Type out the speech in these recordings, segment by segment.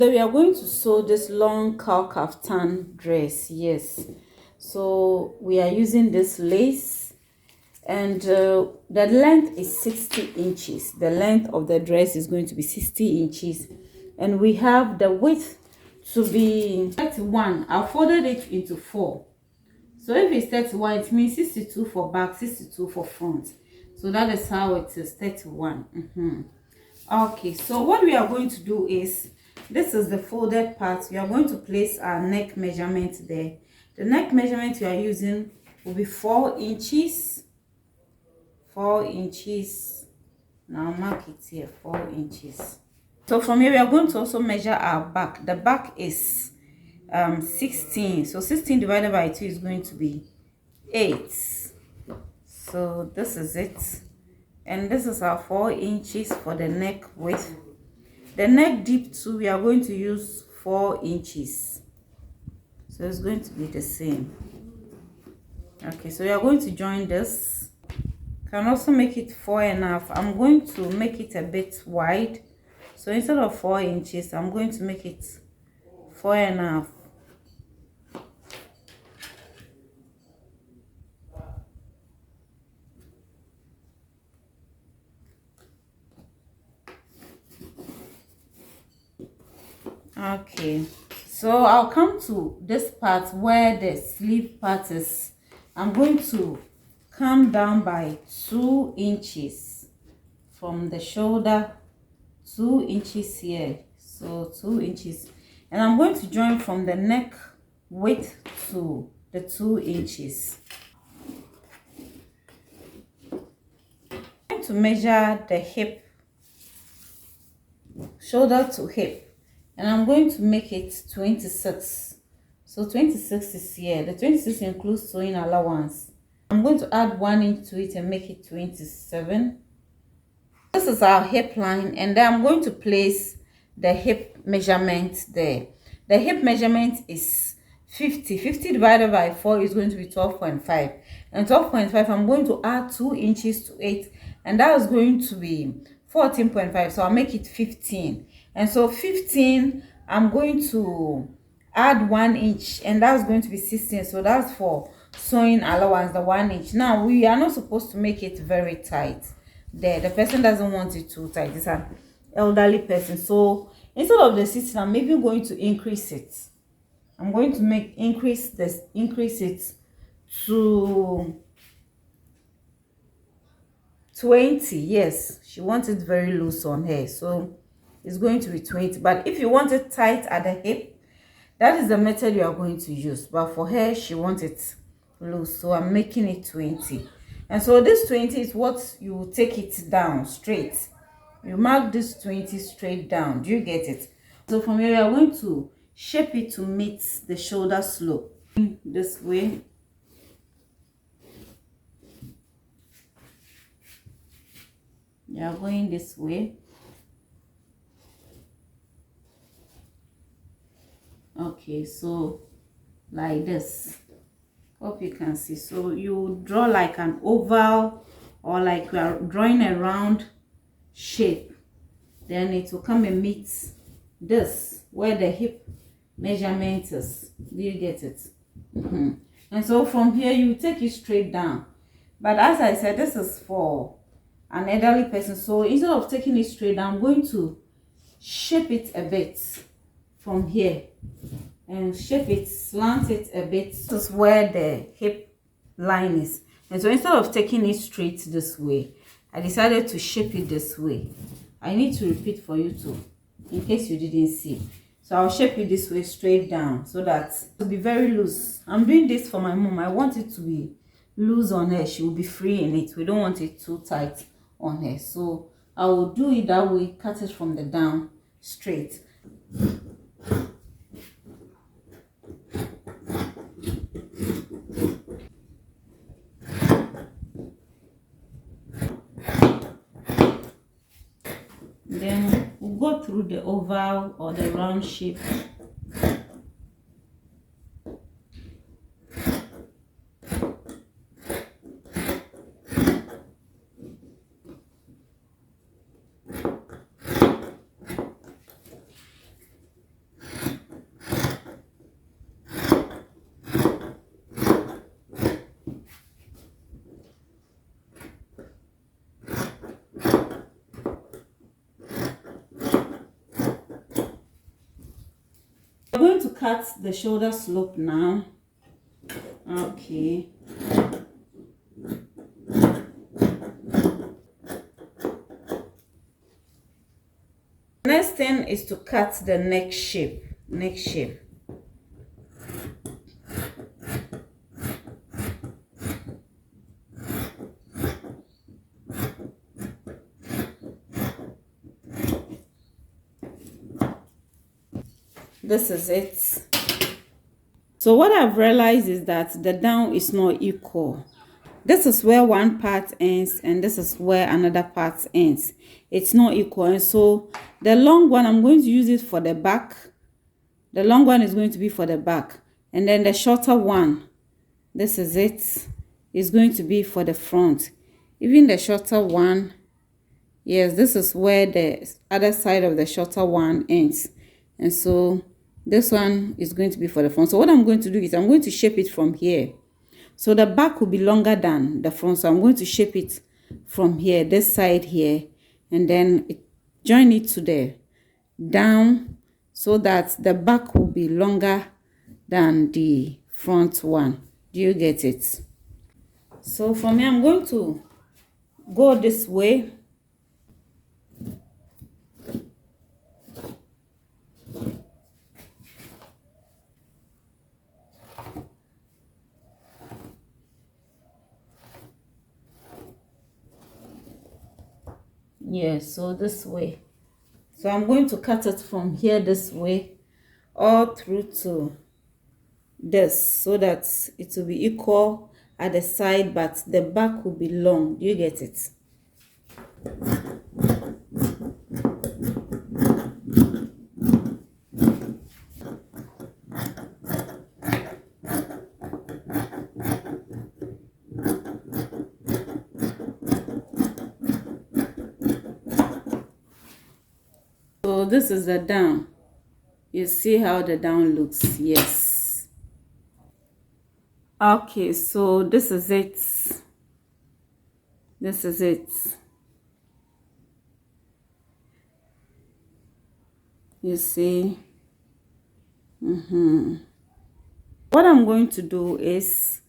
today we are going to sew this long cowl kaftan dress. Yes, so we are using this lace, and the length is 60 inches. The length of the dress is going to be 60 inches, and we have the width to be 31. I folded it into 4. So if it's 31, it means 62 for back, 62 for front. So that is how it is, 31. Okay, so what we are going to do is, this is the folded part. We are going to place our neck measurement there. The neck measurement we are using will be 4 inches. 4 inches. Now mark it here, 4 inches. So from here we are going to also measure our back. The back is 16. So 16 divided by 2 is going to be 8. So this is it. And this is our 4 inches for the neck width. The neck deep too, we are going to use 4 inches. So it's going to be the same. Okay, so we are going to join this. Can also make it 4.5. I'm going to make it a bit wide. So instead of 4 inches, I'm going to make it 4.5. Okay, so I'll come to this part where the sleeve part is. I'm going to come down by 2 inches from the shoulder, 2 inches here, so 2 inches, and I'm going to join from the neck width to the 2 inches. I'm going to measure the hip, shoulder to hip, and I'm going to make it 26. So 26 is here. The 26 includes sewing allowance. I'm going to add 1 inch to it and make it 27. This is our hip line, and then I'm going to place the hip measurement there. The hip measurement is 50. 50 divided by 4 is going to be 12.5. And 12.5, I'm going to add 2 inches to it, and that is going to be 14.5. So I'll make it 15. And so 15, I'm going to add 1 inch, and that's going to be 16. So that's for sewing allowance, the 1 inch. Now we are not supposed to make it very tight there. The person doesn't want it too tight. It's an elderly person. So instead of the 16, I'm maybe going to increase it. I'm going to increase it to 20. Yes, she wants it very loose on her, so it's going to be 20. But if you want it tight at the hip, that is the method you are going to use. But for her, she wants it loose, so I'm making it 20. And so this 20 is what you will take it down straight. You mark this 20 straight down. Do you get it? So from here, we are going to shape it to meet the shoulder slope this way. You are going this way. Okay, so like this. Hope you can see. So you draw like an oval, or like you are drawing a round shape. Then it will come and meet this where the hip measurement is. Do you get it? And so from here you take it straight down. But as I said, this is for an elderly person. So instead of taking it straight down, I'm going to shape it a bit from here, and shape it, slant it a bit. This is where the hip line is. And so instead of taking it straight this way, I decided to shape it this way. I need to repeat for you too, in case you didn't see. So I'll shape it this way, straight down, so that it will be very loose. I'm doing this for my mom. I want it to be loose on her. She will be free in it. We don't want it too tight on her. So I will do it that way, cut it from the down straight. Then we'll go through the oval or the round shape. I'm going to cut the shoulder slope now. Okay. Next thing is to cut the neck shape. This is it. So what I've realized is that the down is not equal. This is where one part ends and this is where another part ends. It's not equal, and so the long one, I'm going to use it for the back. The long one is going to be for the back, and then the shorter one, this is it, is going to be for the front. Even the shorter one, yes, this is where the other side of the shorter one ends, and so this one is going to be for the front. So what I'm going to do is I'm going to shape it from here. So the back will be longer than the front, so I'm going to shape it from here, this side here, and then join it to the down so that the back will be longer than the front one. Do you get it? So for me, I'm going to go this way. Yes, so this way. So I'm going to cut it from here this way all through to this so that it will be equal at the side, but the back will be long. Do you get it? So this is the down. You see how the down looks? Yes. Okay, so this is it. This is it. You see? What I'm going to do is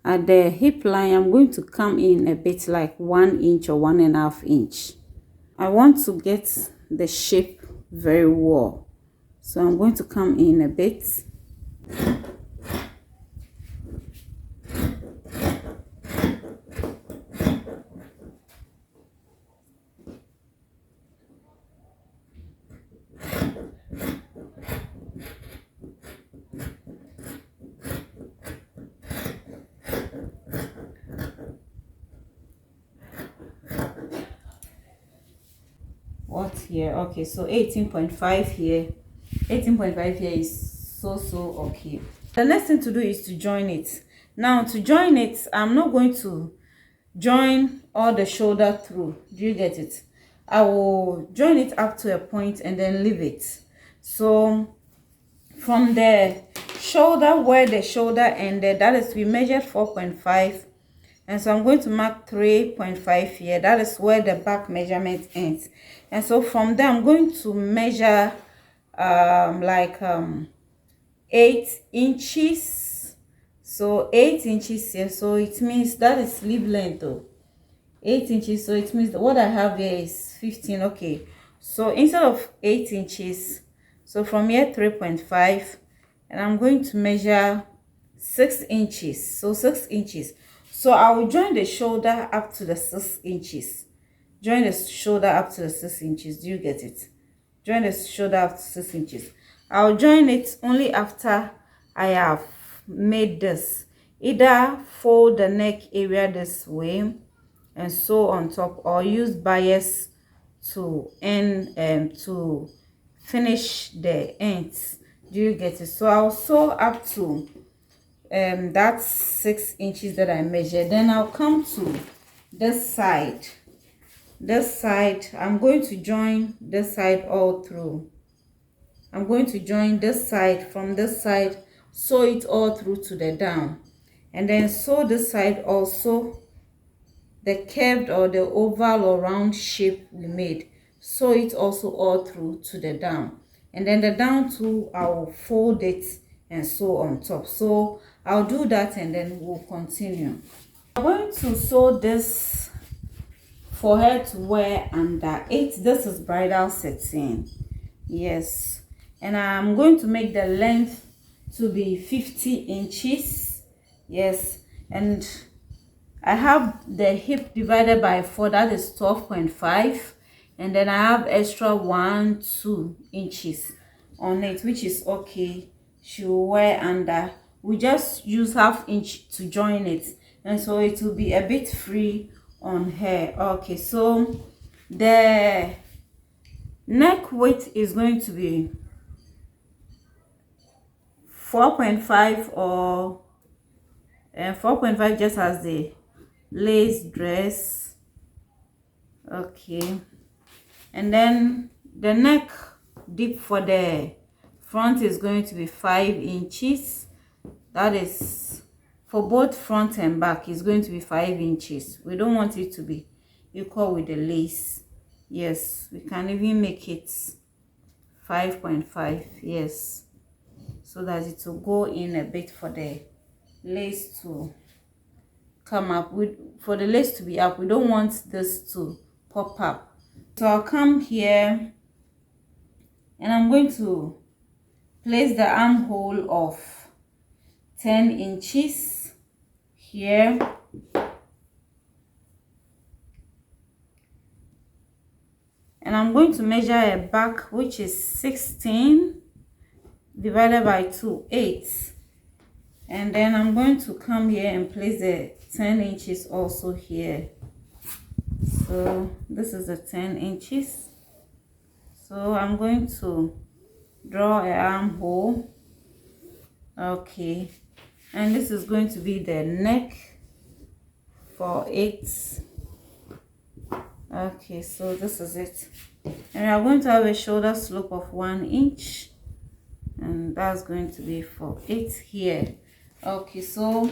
at the hip line, I'm going to come in a bit like 1 inch or 1.5 inch. I want to get the shape very well, so I'm going to come in a bit. What here? Okay, so 18.5 here. 18.5 here is so okay. The next thing to do is to join it. Now to join it, I'm not going to join all the shoulder through. Do you get it? I will join it up to a point and then leave it. So from the shoulder, where the shoulder ended, that is, we measured 4.5, and so I'm going to mark 3.5 here. That is where the back measurement ends. And so from there, I'm going to measure 8 inches. So 8 inches here. So it means that is sleeve length though. 8 inches. So it means that what I have here is 15. Okay. So instead of 8 inches, so from here 3.5, and I'm going to measure 6 inches. So 6 inches. So I will join the shoulder up to the 6 inches. Join the shoulder up to the 6 inches. Do you get it? Join the shoulder up to 6 inches. I'll join it only after I have made this. Either fold the neck area this way and sew on top, or use bias to end to finish the ends. Do you get it? So I'll sew up to that's 6 inches that I measured. Then I'll come to this side. This side, I'm going to join this side all through. I'm going to join this side from this side, sew it all through to the down, and then sew this side also, the curved or the oval or round shape we made, sew it also all through to the down, and then the down two I'll fold it and sew on top. So I'll do that and then we'll continue. I'm going to sew this for her to wear under it. This is bridal satin, yes, and I'm going to make the length to be 50 inches, yes, and I have the hip divided by 4, that is 12.5, and then I have extra 1-2 inches on it, which is okay. She'll wear under. We just use 1/2 inch to join it, and so it will be a bit free on her. Okay, so the neck width is going to be 4.5 or 4.5, just as the lace dress. Okay, and then the neck dip for the front is going to be 5 inches. That is for both front and back, is going to be 5 inches. We don't want it to be equal with the lace. Yes, we can even make it 5.5, yes, so that it will go in a bit for the lace to come up. For the lace to be up, we don't want this to pop up. So I'll come here and I'm going to place the armhole of 10 inches here, and I'm going to measure a back which is 16 divided by 2, 8, and then I'm going to come here and place the 10 inches also here. So this is the 10 inches. So I'm going to draw an armhole. Okay, and this is going to be the neck for 8. Okay, so this is it, and we are going to have a shoulder slope of 1 inch, and that's going to be for 8 here. Okay, so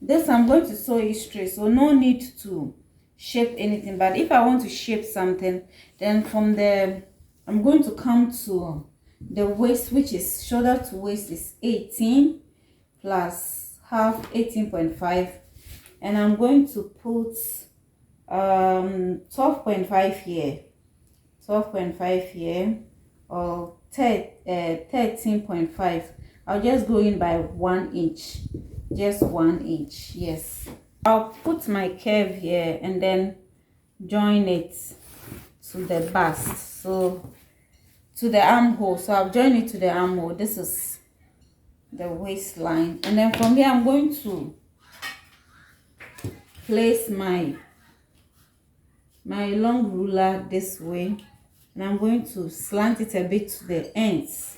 this I'm going to sew it straight, so no need to shape anything. But if I want to shape something, then from the I'm going to come to the waist, which is shoulder to waist is 18 plus half, 18.5, and I'm going to put 12.5 here, 12.5 here, or 13.5. I'll just go in by 1 inch, just 1 inch. Yes, I'll put my curve here and then join it to the bust, so to the armhole. So I've joined it to the armhole. This is the waistline, and then from here I'm going to place my long ruler this way, and I'm going to slant it a bit to the ends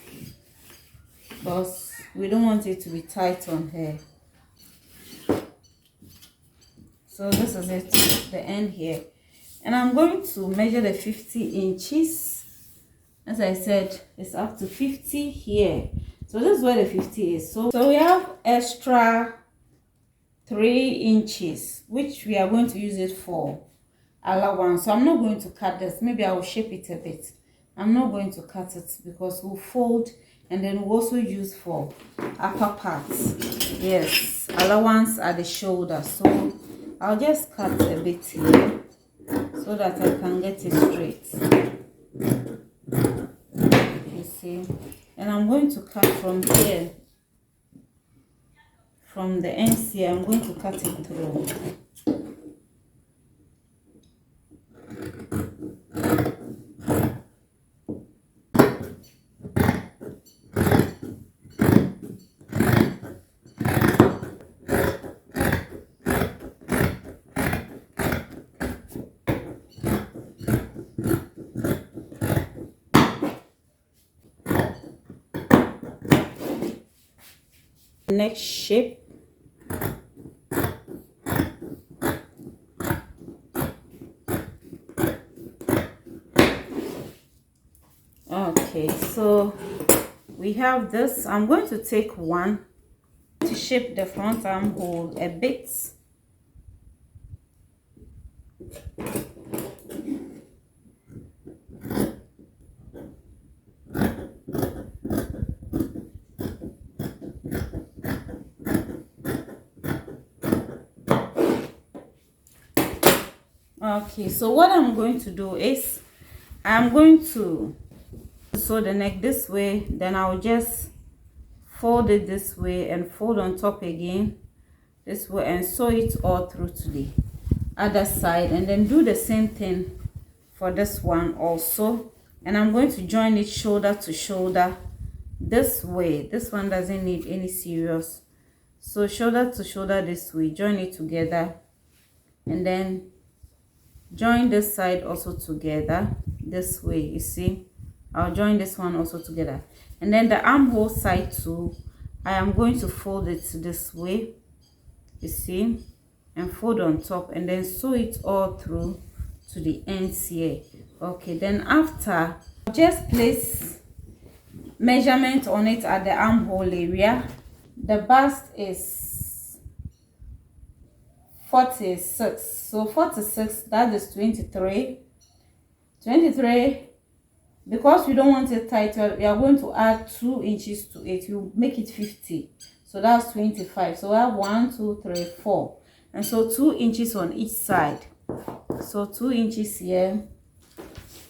because we don't want it to be tight on her. So this is it, the end here, and I'm going to measure the 50 inches. As I said, it's up to 50 here, so this is where the 50 is. So we have extra 3 inches, which we are going to use it for allowance. So I'm not going to cut this. Maybe I will shape it a bit. I'm not going to cut it because we'll fold, and then we'll also use for upper parts. Yes, allowance at the shoulder. So I'll just cut a bit here so that I can get it straight. You see, and I'm going to cut from here, from the ends here. I'm going to cut it through. Next shape. Okay, so we have this. I'm going to take one to shape the front armhole a bit. Okay, so what I'm going to do is I'm going to sew the neck this way, then I'll just fold it this way and fold on top again this way and sew it all through to the other side, and then do the same thing for this one also. And I'm going to join it shoulder to shoulder this way. This one doesn't need any serious, so shoulder to shoulder this way, join it together, and then join this side also together this way. You see, I'll join this one also together, and then the armhole side too, I am going to fold it this way, you see, and fold on top, and then sew it all through to the ends here. Okay, then after, just place measurement on it at the armhole area. The bust is 46, so 46, that is 23, because we don't want it tight. We are going to add 2 inches to it, you make it 50, so that's 25. So we have 1 2 3 4, and so 2 inches on each side, so 2 inches here,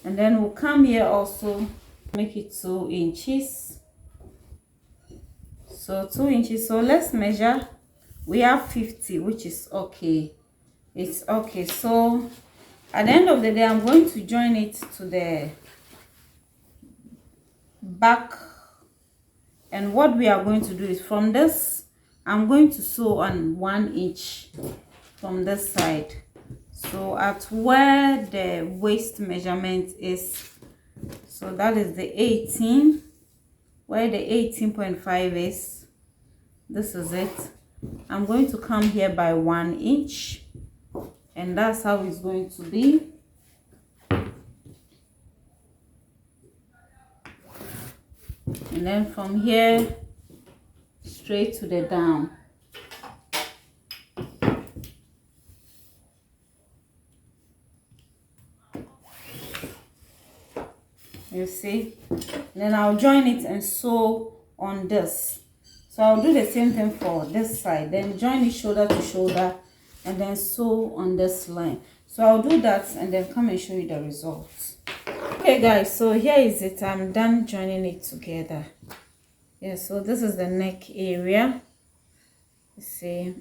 and then we'll come here also, make it 2 inches, so 2 inches. So let's measure. We have 50, which is okay, it's okay. So at the end of the day, I'm going to join it to the back, and what we are going to do is from this, I'm going to sew on 1 inch from this side, so at where the waist measurement is, so that is the 18, where the 18.5 is, this is it. I'm going to come here by 1 inch, and that's how it's going to be. And then from here straight to the down. You see, then I'll join it and sew on this. So I'll do the same thing for this side, then join it shoulder to shoulder, and then sew on this line. So I'll do that and then come and show you the results. Okay guys, so here is it. I'm done joining it together. Yeah, so this is the neck area, you see,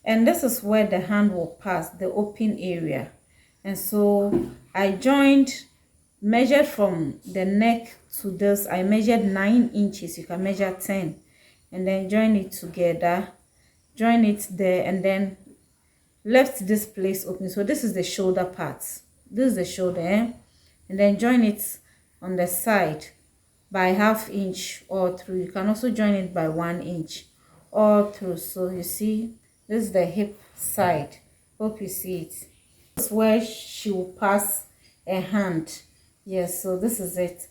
and this is where the hand will pass, the open area. And so I measured from the neck to this, I measured 9 inches. You can measure 10, and then join it together, join it there, and then left this place open. So this is the shoulder part, this is the shoulder, and then join it on the side by ½ inch all through. You can also join it by 1 inch all through. So you see, this is the hip side, hope you see it. This is where she will pass a hand. Yes, so this is it,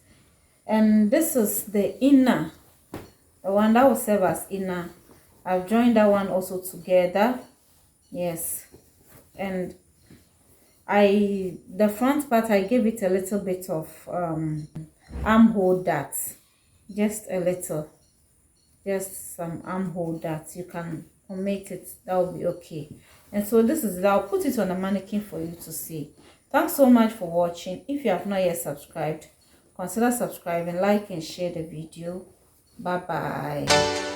and this is the inner, the one that will serve as inner. I've joined that one also together. Yes, and the front part, I gave it a little bit of armhole darts, just a little, just some armhole darts. You can make it, that will be okay. And so this is it. I'll put it on a mannequin for you to see. Thanks so much for watching. If you have not yet subscribed, consider subscribing, like and share the video. Bye bye.